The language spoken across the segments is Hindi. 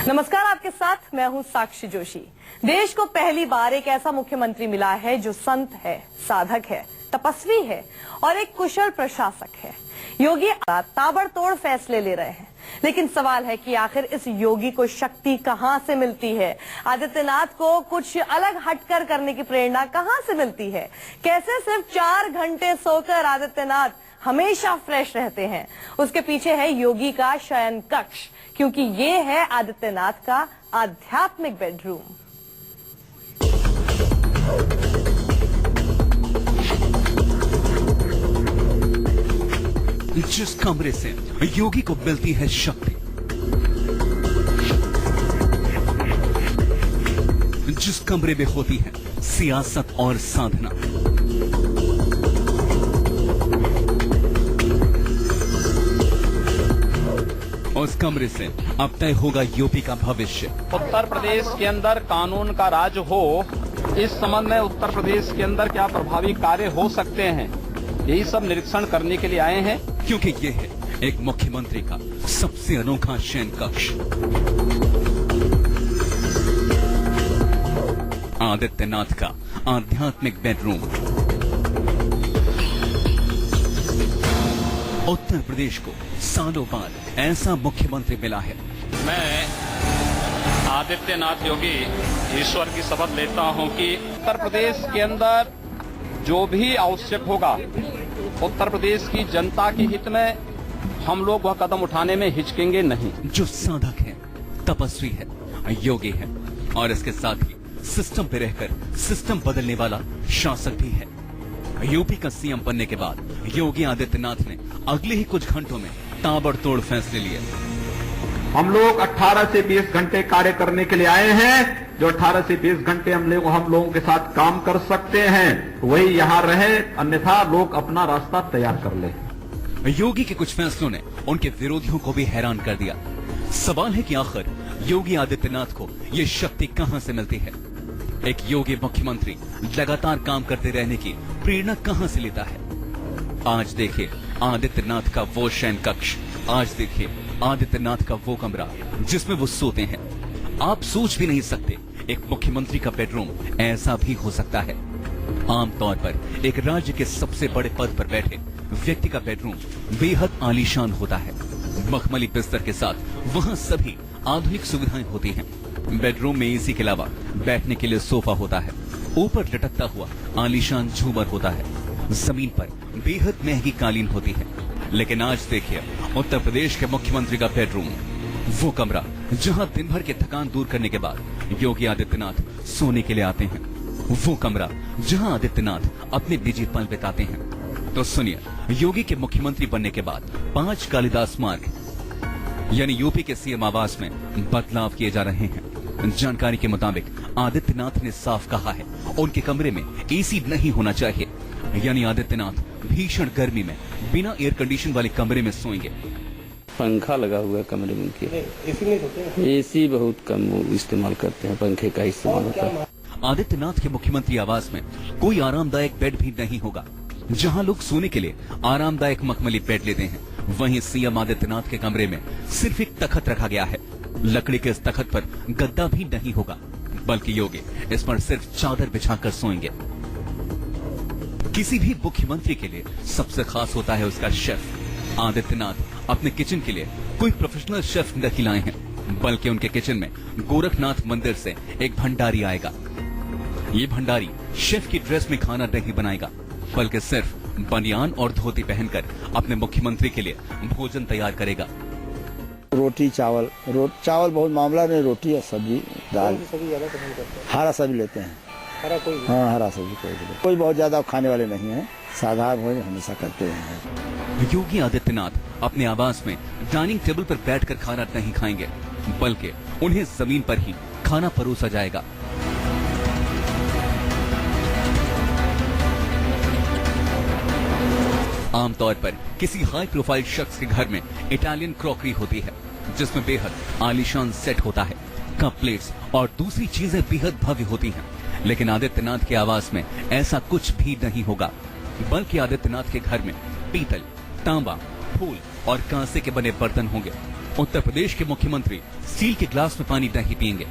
नमस्कार, आपके साथ मैं हूं साक्षी जोशी। देश को पहली बार एक ऐसा मुख्यमंत्री मिला है जो संत है, साधक है, तपस्वी है और एक कुशल प्रशासक है। योगी ताबड़तोड़ फैसले ले रहे हैं, लेकिन सवाल है कि आखिर इस योगी को शक्ति कहां से मिलती है? आदित्यनाथ को कुछ अलग हटकर करने की प्रेरणा कहां से मिलती है? कैसे सिर्फ 4 घंटे सोकर आदित्यनाथ हमेशा फ्रेश रहते हैं? उसके पीछे है योगी का शयन कक्ष, क्योंकि ये है आदित्यनाथ का आध्यात्मिक बेडरूम। जिस कमरे से योगी को मिलती है शक्ति, जिस कमरे में होती है सियासत और साधना, उस कमरे से अब तय होगा यूपी का भविष्य। उत्तर प्रदेश के अंदर कानून का राज हो, इस संबंध में उत्तर प्रदेश के अंदर क्या प्रभावी कार्य हो सकते हैं, यही सब निरीक्षण करने के लिए आए हैं। क्योंकि ये है एक मुख्यमंत्री का सबसे अनोखा शयन कक्ष। आदित्यनाथ का आध्यात्मिक बेडरूम। उत्तर प्रदेश को सालों बाद ऐसा मुख्यमंत्री मिला है। मैं आदित्यनाथ योगी ईश्वर की शपथ लेता हूं कि उत्तर प्रदेश के अंदर जो भी आवश्यक होगा, उत्तर प्रदेश की जनता के हित में हम लोग वह कदम उठाने में हिचकेंगे नहीं। जो साधक है, तपस्वी है, योगी है और इसके साथ ही सिस्टम पे रहकर सिस्टम बदलने वाला शासक भी है। यूपी का सीएम बनने के बाद योगी आदित्यनाथ ने अगले ही कुछ घंटों में ताबड़तोड़ फैसले लिए। हम लोग 18 से 20 घंटे कार्य करने के लिए आए हैं। जो 18 से 20 घंटे हम लोगों के साथ काम कर सकते हैं वही यहां रहे, अन्यथा लोग अपना रास्ता तैयार कर ले। योगी के कुछ फैसलों ने उनके विरोधियों को भी हैरान कर दिया। सवाल है कि आखिर योगी आदित्यनाथ को ये शक्ति कहां से मिलती है? एक योगी मुख्यमंत्री लगातार काम करते रहने की प्रेरणा कहां से लेता है? आज देखिए आदित्यनाथ का वो शयन कक्ष, आज देखिए आदित्यनाथ का वो कमरा जिसमें वो सोते हैं। आप सोच भी नहीं सकते एक मुख्यमंत्री का बेडरूम ऐसा भी हो सकता है। आमतौर पर एक राज्य के सबसे बड़े पद पर बैठे व्यक्ति का बेडरूम बेहद आलीशान होता है। मखमली बिस्तर के साथ वहां सभी आधुनिक सुविधाएं होती हैं। बेडरूम में एसी के अलावा बैठने के लिए सोफा होता है। ऊपर लटकता हुआ आलीशान झूमर होता है। जमीन पर बेहद महंगी कालीन होती है। लेकिन आज देखिए उत्तर प्रदेश के मुख्यमंत्री का बेडरूम, वो कमरा जहां दिन भर की थकान दूर करने के बाद योगी आदित्यनाथ सोने के लिए आते हैं। वो कमरा जहां आदित्यनाथ अपने निजी पल बिताते हैं। तो सुनिए, योगी के मुख्यमंत्री बनने के बाद 5 कालिदास मार्ग यानी यूपी के सीएम आवास में बदलाव किए जा रहे हैं। जानकारी के मुताबिक आदित्यनाथ ने साफ कहा है उनके कमरे में एसी नहीं होना चाहिए, यानी आदित्यनाथ भीषण गर्मी में बिना एयर कंडीशन वाले कमरे में सोएंगे। पंखा लगा हुआ है कमरे में उनके। एसी नहीं होते? एसी बहुत कम इस्तेमाल करते हैं, पंखे का इस्तेमाल होता है। आदित्यनाथ के मुख्यमंत्री आवास में कोई आरामदायक बेड भी नहीं होगा। जहां लोग सोने के लिए आरामदायक मखमली बेड लेते हैं, वहीं सीएम आदित्यनाथ के कमरे में सिर्फ एक तख्त रखा गया है। लकड़ी के इस तख्त पर गद्दा भी नहीं होगा, बल्कि योगी इस पर सिर्फ चादर बिछाकर सोएंगे। किसी भी मुख्यमंत्री के लिए सबसे खास होता है उसका शेफ। आदित्यनाथ अपने किचन के लिए कोई प्रोफेशनल शेफ नहीं लाए हैं, बल्कि उनके किचन में गोरखनाथ मंदिर से एक भंडारी आएगा। ये भंडारी शेफ की ड्रेस में खाना नहीं बनाएगा, बल्कि सिर्फ बनियान और धोती पहनकर अपने मुख्यमंत्री के लिए भोजन तैयार करेगा। रोटी चावल, चावल बहुत मामला नहीं, रोटी और सब्जी दाल। हरा सब्जी लेते हैं। हाँ, हरा सब्जी कोई बहुत ज्यादा खाने वाले नहीं है, साधारण भोजन हमेशा करते हैं। योगी आदित्यनाथ अपने आवास में डाइनिंग टेबल पर बैठकर खाना नहीं खाएंगे, बल्कि उन्हें जमीन पर ही खाना परोसा जाएगा। आमतौर पर किसी हाई प्रोफाइल शख्स के घर में इटालियन क्रॉकरी होती है, जिसमें बेहद आलीशान सेट होता है। कप प्लेट्स और दूसरी चीजें बेहद भव्य होती हैं। लेकिन आदित्यनाथ के आवास में ऐसा कुछ भी नहीं होगा, बल्कि आदित्यनाथ के घर में पीतल, तांबा, फूल और कांसे के बने बर्तन होंगे। उत्तर प्रदेश के मुख्यमंत्री स्टील के ग्लास में पानी नहीं पिएंगे,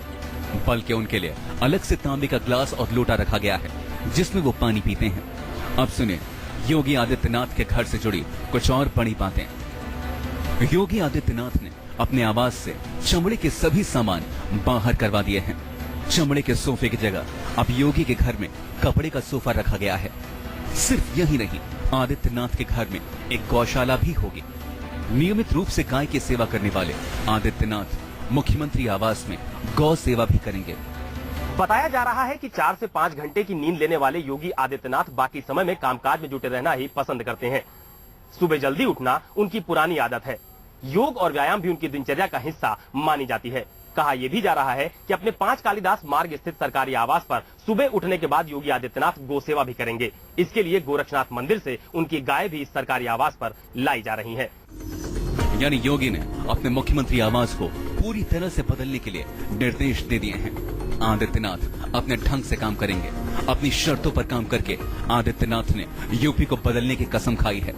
बल्कि उनके लिए अलग से तांबे का ग्लास और लोटा रखा गया है जिसमें वो पानी पीते हैं। अब सुनिए योगी आदित्यनाथ के घर से जुड़ी कुछ और बड़ी बातें। योगी आदित्यनाथ ने अपने आवास से चमड़े के सभी सामान बाहर करवा दिए हैं। चमड़े के सोफे की जगह अब योगी के घर में कपड़े का सोफा रखा गया है। सिर्फ यही नहीं, आदित्यनाथ के घर में एक गौशाला भी होगी। नियमित रूप से गाय की सेवा करने वाले आदित्यनाथ मुख्यमंत्री आवास में गौ सेवा भी करेंगे। बताया जा रहा है कि 4 से 5 घंटे की नींद लेने वाले योगी आदित्यनाथ बाकी समय में कामकाज में जुटे रहना ही पसंद करते हैं। सुबह जल्दी उठना उनकी पुरानी आदत है। योग और व्यायाम भी उनकी दिनचर्या का हिस्सा मानी जाती है। कहा यह भी जा रहा है कि अपने 5 कालिदास मार्ग स्थित सरकारी आवास पर सुबह उठने के बाद योगी आदित्यनाथ गौ सेवा भी करेंगे। इसके लिए गोरक्षनाथ मंदिर से उनकी गाय भी इस सरकारी आवास पर लाई जा रही है। यानी योगी ने अपने मुख्यमंत्री आवास को पूरी तरह से बदलने के लिए निर्देश दे दिए हैं। आदित्यनाथ अपने ढंग से काम करेंगे। अपनी शर्तों पर काम करके आदित्यनाथ ने यूपी को बदलने की कसम खाई है।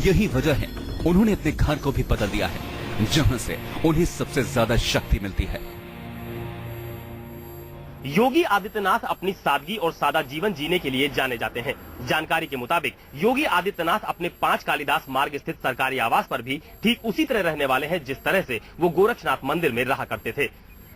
यही वजह है उन्होंने अपने घर को भी बदल दिया है, जहां से उन्हें सबसे ज्यादा शक्ति मिलती है। योगी आदित्यनाथ अपनी सादगी और सादा जीवन जीने के लिए जाने जाते हैं। जानकारी के मुताबिक योगी आदित्यनाथ अपने 5 कालिदास मार्ग स्थित सरकारी आवास पर भी ठीक उसी तरह रहने वाले हैं जिस तरह से वो गोरक्षनाथ मंदिर में रहा करते थे।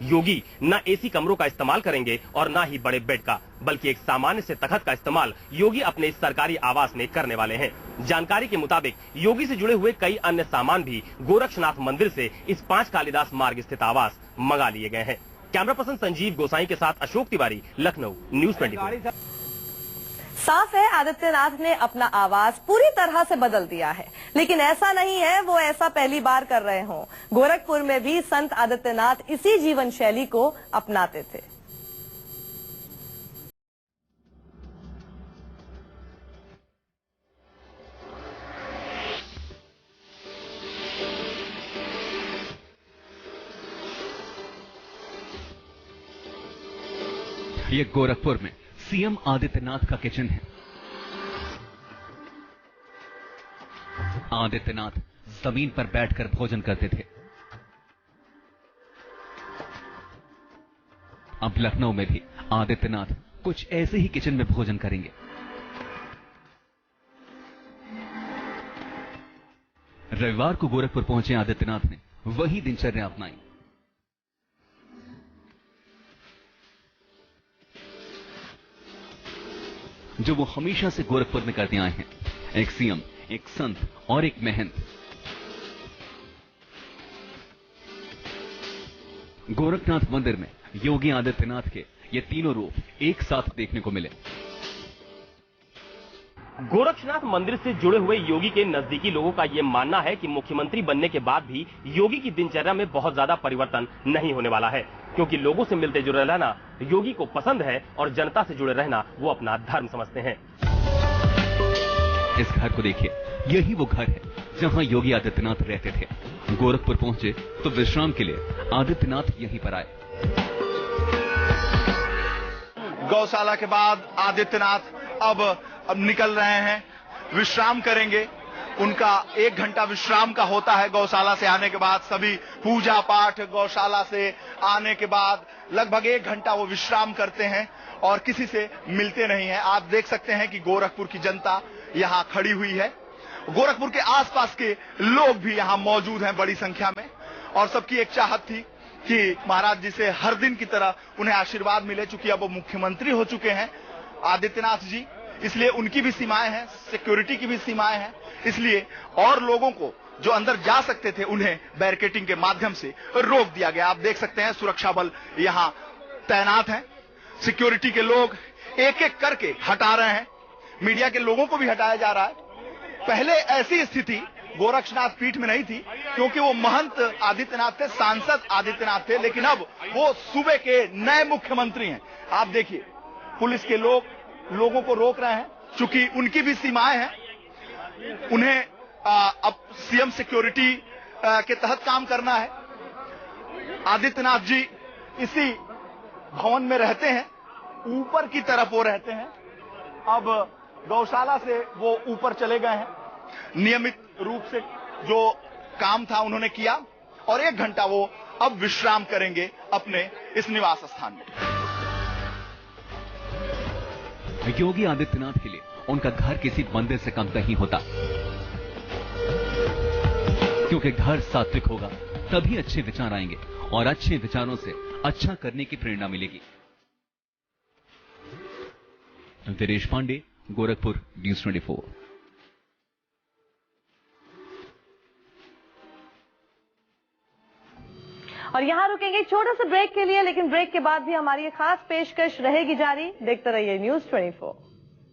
योगी न एसी कमरों का इस्तेमाल करेंगे और न ही बड़े बेड का, बल्कि एक सामान्य से तख्त का इस्तेमाल योगी अपने इस सरकारी आवास में करने वाले हैं। जानकारी के मुताबिक योगी से जुड़े हुए कई अन्य सामान भी गोरक्षनाथ मंदिर से इस 5 कालिदास मार्ग स्थित आवास मंगा लिए गए हैं। कैमरा पर्सन संजीव गोसाई के साथ अशोक तिवारी, लखनऊ, न्यूज़ 24। साफ है आदित्यनाथ ने अपना आवास पूरी तरह से बदल दिया है, लेकिन ऐसा नहीं है वो ऐसा पहली बार कर रहे हों। गोरखपुर में भी संत आदित्यनाथ इसी जीवन शैली को अपनाते थे। ये गोरखपुर में सीएम आदित्यनाथ का किचन है। आदित्यनाथ जमीन पर बैठकर भोजन करते थे। अब लखनऊ में भी आदित्यनाथ कुछ ऐसे ही किचन में भोजन करेंगे। रविवार को गोरखपुर पहुंचे आदित्यनाथ ने वही दिनचर्या अपनाई। जो वो हमेशा से गोरखपुर में करते आए हैं। एक सीएम, एक संत और एक महंत। गोरखनाथ मंदिर में योगी आदित्यनाथ के ये तीनों रूप एक साथ देखने को मिले। गोरक्षनाथ मंदिर से जुड़े हुए योगी के नजदीकी लोगों का यह मानना है कि मुख्यमंत्री बनने के बाद भी योगी की दिनचर्या में बहुत ज्यादा परिवर्तन नहीं होने वाला है, क्योंकि लोगों से मिलते जुड़े रहना योगी को पसंद है और जनता से जुड़े रहना वो अपना धर्म समझते हैं। इस घर को देखिए, यही वो घर है जहां योगी आदित्यनाथ रहते थे। गोरखपुर पहुंचे तो विश्राम के लिए आदित्यनाथ यहीं पर आए। गौशाला के बाद आदित्यनाथ अब निकल रहे हैं, विश्राम करेंगे। उनका 1 घंटा विश्राम का होता है। गौशाला से आने के बाद सभी पूजा पाठ, गौशाला से आने के बाद लगभग 1 घंटा वो विश्राम करते हैं और किसी से मिलते नहीं हैं। आप देख सकते हैं कि गोरखपुर की जनता यहाँ खड़ी हुई है। गोरखपुर के आसपास के लोग भी यहाँ मौजूद हैं बड़ी संख्या में, और सबकी एक चाहत थी कि महाराज जी से हर दिन की तरह उन्हें आशीर्वाद मिले। चूंकि अब वो मुख्यमंत्री हो चुके हैं आदित्यनाथ जी, इसलिए उनकी भी सीमाएं हैं, सिक्योरिटी की भी सीमाएं हैं। इसलिए और लोगों को जो अंदर जा सकते थे उन्हें बैरिकेडिंग के माध्यम से रोक दिया गया। आप देख सकते हैं सुरक्षा बल यहाँ तैनात हैं। सिक्योरिटी के लोग एक एक करके हटा रहे हैं। मीडिया के लोगों को भी हटाया जा रहा है। पहले ऐसी स्थिति गोरक्षनाथ पीठ में नहीं थी, क्योंकि वो महंत आदित्यनाथ थे, सांसद आदित्यनाथ थे, लेकिन अब वो सूबे के नए मुख्यमंत्री हैं। आप देखिए पुलिस के लोग लोगों को रोक रहे हैं, चूंकि उनकी भी सीमाएं हैं। उन्हें अब सीएम सिक्योरिटी के तहत काम करना है। आदित्यनाथ जी इसी भवन में रहते हैं, ऊपर की तरफ वो रहते हैं। अब गौशाला से वो ऊपर चले गए हैं। नियमित रूप से जो काम था उन्होंने किया और 1 घंटा वो अब विश्राम करेंगे अपने इस निवास स्थान में। योगी आदित्यनाथ के लिए उनका घर किसी मंदिर से कम नहीं होता, क्योंकि घर सात्विक होगा तभी अच्छे विचार आएंगे और अच्छे विचारों से अच्छा करने की प्रेरणा मिलेगी। वीरेश पांडे, गोरखपुर, न्यूज़ 24। और यहां रुकेंगे छोटे से ब्रेक के लिए, लेकिन ब्रेक के बाद भी हमारी ये खास पेशकश रहेगी जारी। देखते रहिए न्यूज़ 24।